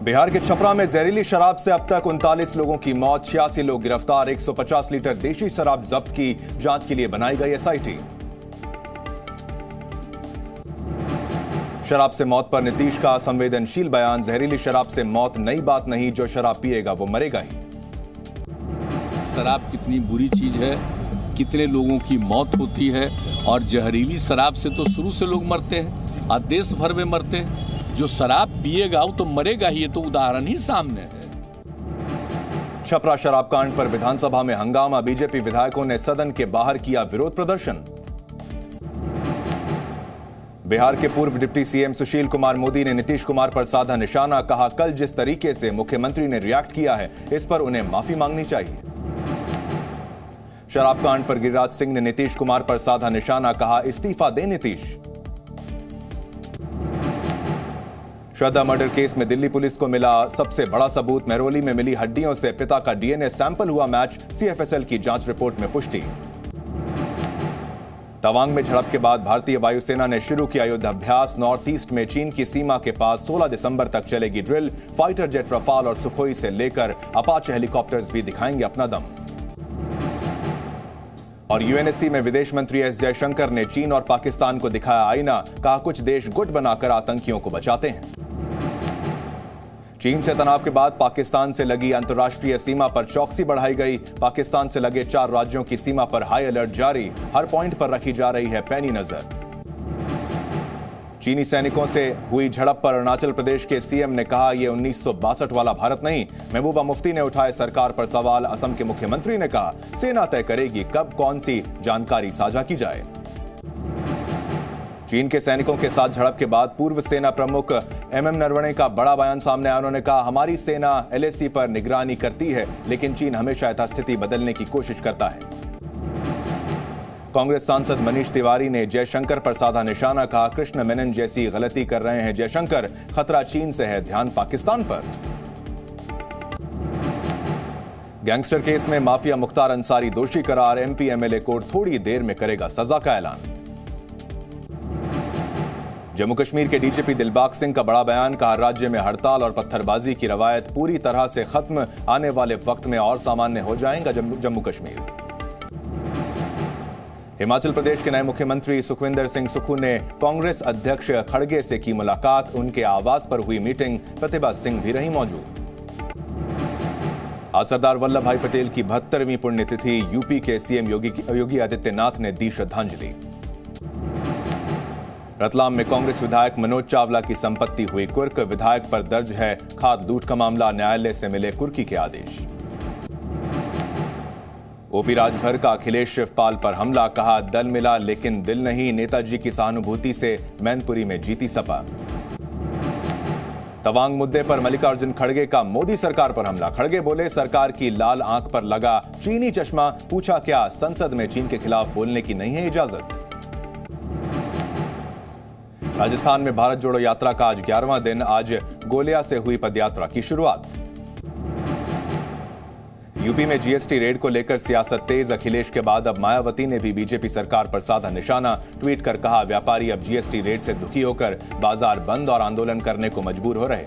बिहार के छपरा में जहरीली शराब से अब तक 39 लोगों की मौत, 86 लोग गिरफ्तार, 150 लीटर देशी शराब जब्त की, जांच के लिए बनाई गई एसआईटी। शराब से मौत पर नीतीश का संवेदनशील बयान, जहरीली शराब से मौत नई बात नहीं, जो शराब पिएगा वो मरेगा ही। शराब कितनी बुरी चीज है, कितने लोगों की मौत होती है, और जहरीली शराब से तो शुरू से लोग मरते हैं और देश भर में मरते हैं। जो शराब पिएगा वो तो मरेगा ही, ये तो उदाहरण ही सामने है। छपरा शराब कांड पर विधानसभा में हंगामा, बीजेपी विधायकों ने सदन के बाहर किया विरोध प्रदर्शन। बिहार के पूर्व डिप्टी सीएम सुशील कुमार मोदी ने नीतीश कुमार पर साधा निशाना, कहा कल जिस तरीके से मुख्यमंत्री ने रिएक्ट किया है इस पर उन्हें माफी मांगनी चाहिए। शराब कांड पर गिरिराज सिंह ने नीतीश कुमार पर साधा निशाना, कहा इस्तीफा दे नीतीश। श्रद्धा मर्डर केस में दिल्ली पुलिस को मिला सबसे बड़ा सबूत, महरौली में मिली हड्डियों से पिता का डीएनए सैंपल हुआ मैच, सीएफएसएल की जांच रिपोर्ट में पुष्टि। तवांग में झड़प के बाद भारतीय वायुसेना ने शुरू किया युद्धाभ्यास, नॉर्थ ईस्ट में चीन की सीमा के पास 16 दिसंबर तक चलेगी ड्रिल, फाइटर जेट रफाल और सुखोई से लेकर अपाचे हेलीकॉप्टर्स भी दिखाएंगे अपना दम। और यूएनएससी में विदेश मंत्री एस जयशंकर ने चीन और पाकिस्तान को दिखाया आईना, कहा कुछ देश गुट बनाकर आतंकियों को बचाते हैं। चीन से तनाव के बाद पाकिस्तान से लगी अंतर्राष्ट्रीय सीमा पर चौकसी बढ़ाई गई, पाकिस्तान से लगे 4 राज्यों की सीमा पर हाई अलर्ट जारी, हर पॉइंट पर रखी जा रही है पैनी नजर। चीनी सैनिकों से हुई झड़प पर अरुणाचल प्रदेश के सीएम ने कहा यह 1962 वाला भारत नहीं। महबूबा मुफ्ती ने उठाए सरकार पर सवाल, असम के मुख्यमंत्री ने कहा सेना तय करेगी कब कौन सी जानकारी साझा की जाए। चीन के सैनिकों के साथ झड़प के बाद पूर्व सेना प्रमुख एमएम नरवणे का बड़ा बयान सामने आया। उन्होंने कहा हमारी सेना एलएसी पर निगरानी करती है, लेकिन चीन हमेशा यथास्थिति बदलने की कोशिश करता है। कांग्रेस सांसद मनीष तिवारी ने जयशंकर पर साधा निशाना, कहा कृष्ण मेनन जैसी गलती कर रहे हैं जयशंकर, खतरा चीन से है, ध्यान पाकिस्तान पर। गैंगस्टर केस में माफिया मुख्तार अंसारी दोषी करार, एमपी एमएलए कोर्ट थोड़ी देर में करेगा सजा का ऐलान। जम्मू कश्मीर के डीजीपी दिलबाग सिंह का बड़ा बयान, कहा राज्य में हड़ताल और पत्थरबाजी की रवायत पूरी तरह से खत्म, आने वाले वक्त में और सामान्य हो जाएगा जम्मू कश्मीर। हिमाचल प्रदेश के नए मुख्यमंत्री सुखविंदर सिंह सुक्खू ने कांग्रेस अध्यक्ष खड़गे से की मुलाकात, उनके आवास पर हुई मीटिंग, प्रतिभा सिंह भी रही मौजूद। आज सरदार वल्लभ भाई पटेल की 72वीं पुण्यतिथि, यूपी के सीएम योगी आदित्यनाथ ने दी श्रद्धांजलि। रतलाम में कांग्रेस विधायक मनोज चावला की संपत्ति हुई कुर्क, विधायक पर दर्ज है खाद लूट का मामला, न्यायालय से मिले कुर्की के आदेश। ओपी राजभर का अखिलेश शिवपाल पर हमला, कहा दल मिला लेकिन दिल नहीं, नेताजी की सहानुभूति से मैनपुरी में जीती सपा। तवांग मुद्दे पर मल्लिकार्जुन खड़गे का मोदी सरकार पर हमला, खड़गे बोले सरकार की लाल आंख पर लगा चीनी चश्मा, पूछा क्या संसद में चीन के खिलाफ बोलने की नहीं है इजाजत। राजस्थान में भारत जोड़ो यात्रा का आज 11वां दिन, आज गोलिया से हुई पदयात्रा की शुरुआत। यूपी में जीएसटी रेड को लेकर सियासत तेज, अखिलेश के बाद अब मायावती ने भी बीजेपी सरकार पर साधा निशाना, ट्वीट कर कहा व्यापारी अब जीएसटी रेड से दुखी होकर बाजार बंद और आंदोलन करने को मजबूर हो रहे।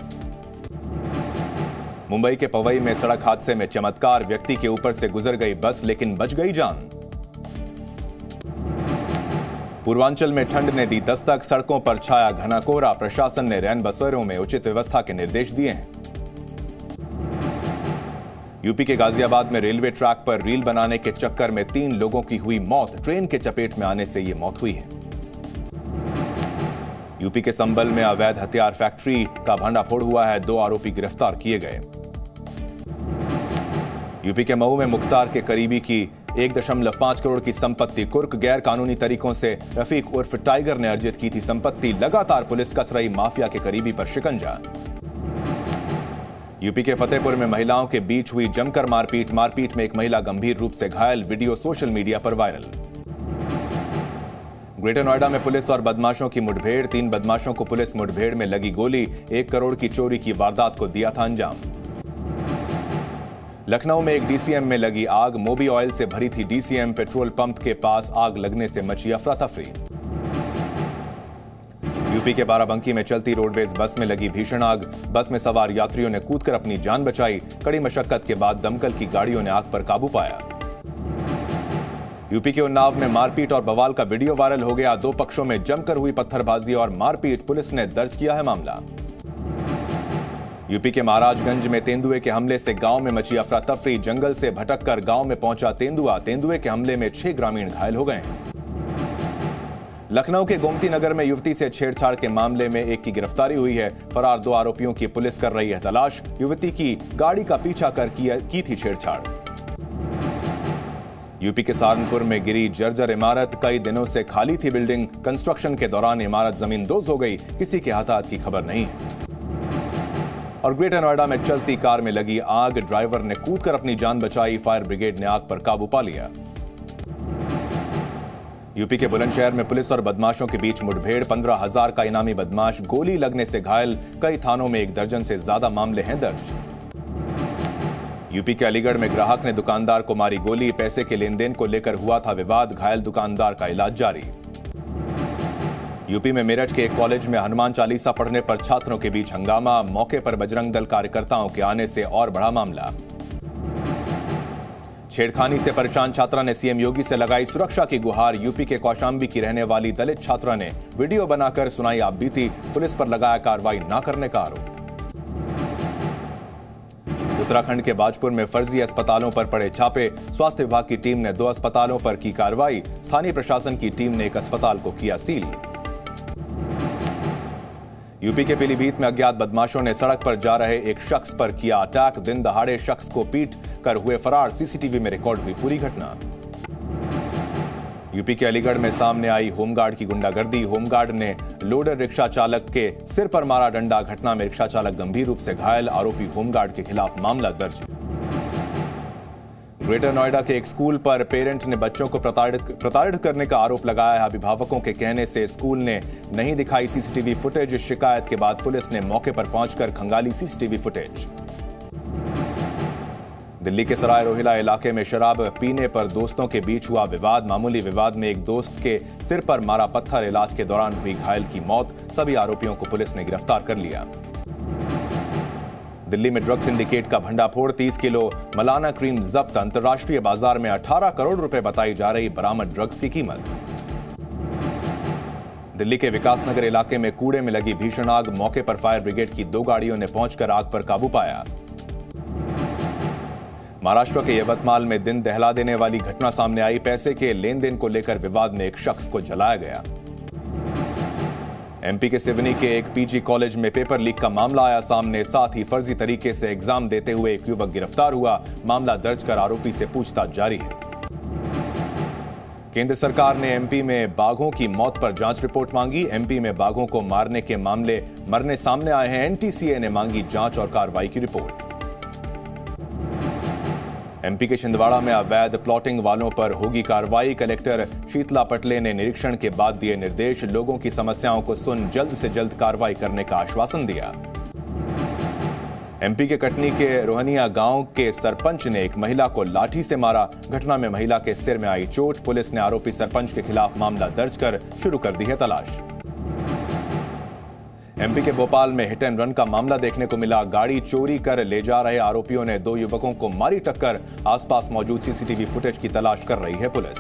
मुंबई के पवई में सड़क हादसे में चमत्कार, व्यक्ति के ऊपर से गुजर गई बस लेकिन बच गई जान। पूर्वांचल में ठंड ने दी दस्तक, सड़कों पर छाया घना कोहरा, प्रशासन ने रैन बसेरों में उचित व्यवस्था के निर्देश दिए हैं। यूपी के गाजियाबाद में रेलवे ट्रैक पर रील बनाने के चक्कर में 3 लोगों की हुई मौत, ट्रेन के चपेट में आने से यह मौत हुई है। यूपी के संबल में अवैध हथियार फैक्ट्री का भंडाफोड़ हुआ है, 2 आरोपी गिरफ्तार किए गए। यूपी के मऊ में मुख्तार के करीबी की 1.5 करोड़ की संपत्ति कुर्क, गैर कानूनी तरीकों से रफीक उर्फ टाइगर ने अर्जित की थी संपत्ति, लगातार पुलिस कस रही माफिया के करीबी पर शिकंजा। यूपी के फतेहपुर में महिलाओं के बीच हुई जमकर मारपीट में एक महिला गंभीर रूप से घायल, वीडियो सोशल मीडिया पर वायरल। ग्रेटर नोएडा में पुलिस और बदमाशों की मुठभेड़, 3 बदमाशों को पुलिस मुठभेड़ में लगी गोली, 1 करोड़ की चोरी की वारदात को दिया था अंजाम। लखनऊ में एक डीसीएम में लगी आग, मोबी ऑयल से भरी थी डीसीएम, पेट्रोल पंप के पास आग लगने से मची अफरा तफरी। यूपी के बाराबंकी में चलती रोडवेज बस में लगी भीषण आग। बस में सवार यात्रियों ने कूदकर अपनी जान बचाई। कड़ी मशक्कत के बाद दमकल की गाड़ियों ने आग पर काबू पाया। यूपी के उन्नाव में मारपीट और बवाल का वीडियो वायरल हो गया। दो पक्षों में जमकर हुई पत्थरबाजी और मारपीट। पुलिस ने दर्ज किया है मामला। यूपी के महाराजगंज में तेंदुए के हमले से गांव में मची अफरा तफरी। जंगल से भटककर गांव में पहुंचा तेंदुआ। तेंदुए के हमले में 6 ग्रामीण घायल हो गए हैं। लखनऊ के गोमती नगर में युवती से छेड़छाड़ के मामले में एक की गिरफ्तारी हुई है। फरार 2 आरोपियों की पुलिस कर रही है तलाश। युवती की गाड़ी का पीछा कर की थी छेड़छाड़। यूपी के सहारनपुर में गिरी जर्जर इमारत। कई दिनों से खाली थी बिल्डिंग। कंस्ट्रक्शन के दौरान इमारत जमींदोज हो गई। किसी के हताहत की खबर नहीं है। और ग्रेटर नोएडा में चलती कार में लगी आग। ड्राइवर ने कूदकर अपनी जान बचाई। फायर ब्रिगेड ने आग पर काबू पा लिया। यूपी के बुलंदशहर में पुलिस और बदमाशों के बीच मुठभेड़। 15,000 का इनामी बदमाश गोली लगने से घायल। कई थानों में 1 दर्जन से ज्यादा मामले हैं दर्ज। यूपी के अलीगढ़ में ग्राहक ने दुकानदार को मारी गोली। पैसे के लेन देन को लेकर हुआ था विवाद। घायल दुकानदार का इलाज जारी। यूपी में मेरठ के एक कॉलेज में हनुमान चालीसा पढ़ने पर छात्रों के बीच हंगामा। मौके पर बजरंग दल कार्यकर्ताओं के आने से और बढ़ा मामला। छेड़खानी से परेशान छात्रा ने सीएम योगी से लगाई सुरक्षा की गुहार। यूपी के कौशांबी की रहने वाली दलित छात्रा ने वीडियो बनाकर सुनाई आपबीती। पुलिस पर लगाया कार्रवाई न करने का आरोप। उत्तराखंड के बाजपुर में फर्जी अस्पतालों पर पड़े छापे। स्वास्थ्य विभाग की टीम ने 2 अस्पतालों पर की कार्रवाई। स्थानीय प्रशासन की टीम ने एक अस्पताल को किया सील। यूपी के पीलीभीत में अज्ञात बदमाशों ने सड़क पर जा रहे एक शख्स पर किया अटैक। दिन दहाड़े शख्स को पीट कर हुए फरार। सीसीटीवी में रिकॉर्ड हुई पूरी घटना। यूपी के अलीगढ़ में सामने आई होमगार्ड की गुंडागर्दी। होमगार्ड ने लोडर रिक्शा चालक के सिर पर मारा डंडा। घटना में रिक्शा चालक गंभीर रूप से घायल। आरोपी होमगार्ड के खिलाफ मामला दर्ज। ग्रेटर नोएडा के एक स्कूल पर पेरेंट ने बच्चों को प्रताड़ित करने का आरोप लगाया है। अभिभावकों के कहने से स्कूल ने नहीं दिखाई सीसीटीवी फुटेज। शिकायत के बाद पुलिस ने मौके पर पहुंचकर खंगाली सीसीटीवी फुटेज। दिल्ली के सराय रोहिला इलाके में शराब पीने पर दोस्तों के बीच हुआ विवाद। मामूली विवाद में एक दोस्त के सिर पर मारा पत्थर। इलाज के दौरान हुई घायल की मौत। सभी आरोपियों को पुलिस ने गिरफ्तार कर लिया। दिल्ली में ड्रग सिंडिकेट का भंडाफोड़। 30 किलो मलाना क्रीम जब्त। अंतर्राष्ट्रीय बाजार में 18 करोड़ रुपए बताई जा रही बरामद ड्रग्स की कीमत। दिल्ली के विकासनगर इलाके में कूड़े में लगी भीषण आग। मौके पर फायर ब्रिगेड की 2 गाड़ियों ने पहुंचकर आग पर काबू पाया। महाराष्ट्र के यवतमाल में दिन दहला देने वाली घटना सामने आई। पैसे के लेन देन को लेकर विवाद में एक शख्स को जलाया गया। एमपी के सिवनी के एक पीजी कॉलेज में पेपर लीक का मामला आया सामने। साथ ही फर्जी तरीके से एग्जाम देते हुए एक युवक गिरफ्तार हुआ। मामला दर्ज कर आरोपी से पूछताछ जारी है। केंद्र सरकार ने एमपी में बाघों की मौत पर जांच रिपोर्ट मांगी। एमपी में बाघों को मारने के मामले मरने सामने आए हैं। एनटीसीए ने मांगी जांच और कार्रवाई की रिपोर्ट। एमपी के छिंदवाड़ा में अवैध प्लॉटिंग वालों पर होगी कार्रवाई। कलेक्टर शीतला पटले ने निरीक्षण के बाद दिए निर्देश। लोगों की समस्याओं को सुन जल्द से जल्द कार्रवाई करने का आश्वासन दिया। एमपी के कटनी के रोहनिया गांव के सरपंच ने एक महिला को लाठी से मारा। घटना में महिला के सिर में आई चोट। पुलिस ने आरोपी सरपंच के खिलाफ मामला दर्ज कर शुरू कर दी है तलाश। एमपी के भोपाल में हिट एंड रन का मामला देखने को मिला। गाड़ी चोरी कर ले जा रहे आरोपियों ने 2 युवकों को मारी टक्कर। आसपास मौजूद सीसीटीवी फुटेज की तलाश कर रही है पुलिस।